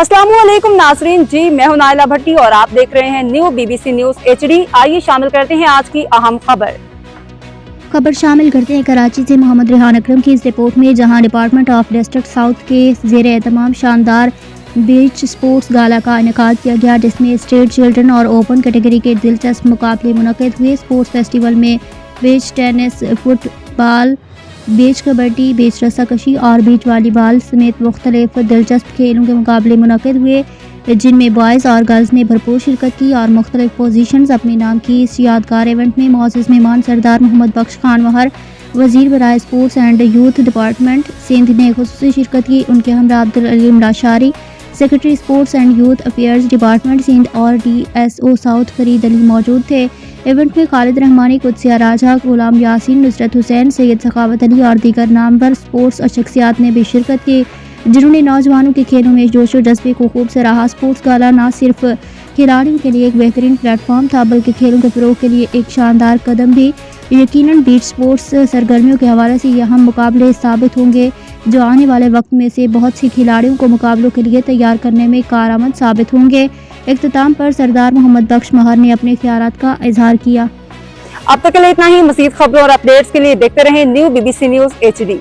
अस्सलाम वालेकुम नाजरीन जी, मैं हूं नाइला भट्टी और आप देख रहे हैं न्यू BBC न्यूज HD। आइए शामिल करते हैं आज की अहम खबर शामिल करते हैं कराची से मोहम्मद रेहान अकरम की इस रिपोर्ट में, जहां डिपार्टमेंट ऑफ डिस्ट्रिक्ट साउथ के ज़ेर एहतमाम शानदार बीच स्पोर्ट्स गाला का इनेकाद किया गया, जिसमें स्टेट चिल्ड्रन और ओपन कैटेगरी के दिलचस्प मुकाबले मुनक्किद हुए। स्पोर्ट्स फेस्टिवल में बीच टेनिस, फुटबॉल, बीच कबड्डी, बीच रस्साकशी और बीच वॉलीबॉल समेत मुख्तलिफ दिलचस्प खेलों के मुकाबले मुनक्किद हुए, जिनमें बॉयज़ और गर्ल्स ने भरपूर शिरकत की और मुख्तलिफ पोजीशंस अपने नाम की। इस यादगार इवेंट में मौजूद मेहमान सरदार मोहम्मद बख्श खान महर, वज़ीर बराए sports and youth department Sindh ने खुसूसी शिरकत की। उनके हमरा Abdul Aleem Lashari, secretary sports and youth affairs department Sindh और DSO साउथ फरीद अली मौजूद थे। इवेंट में खालिद रहमानी, कुदसिया राजा, गुलाम यासीन, नुसरत हुसैन, सैयद सखावत अली और दीगर नामवर स्पोर्ट्स शख्सियात ने भी शिरकत की, जिन्होंने नौजवानों के खेलों में जोश व जज्बे को खूब सराहा। स्पोर्ट्स गाला न सिर्फ खिलाड़ियों के लिए एक बेहतरीन प्लेटफॉर्म था, बल्कि खेलों के फ़रोग़ के लिए एक शानदार कदम भी। यकीनन बीच स्पोर्ट्स सरगर्मियों के हवाले से ये अहम मुकाबले साबित होंगे, जो आने वाले वक्त में से बहुत सी खिलाड़ियों को मुकाबलों के लिए तैयार करने में कारआमद साबित होंगे। इख्तिताम पर सरदार मोहम्मद बख्श महर ने अपने ख्यालात का इजहार किया। अब तक के लिए इतना ही। मज़ीद खबरों और अपडेट्स के लिए देखते रहें न्यू BBC न्यूज HD।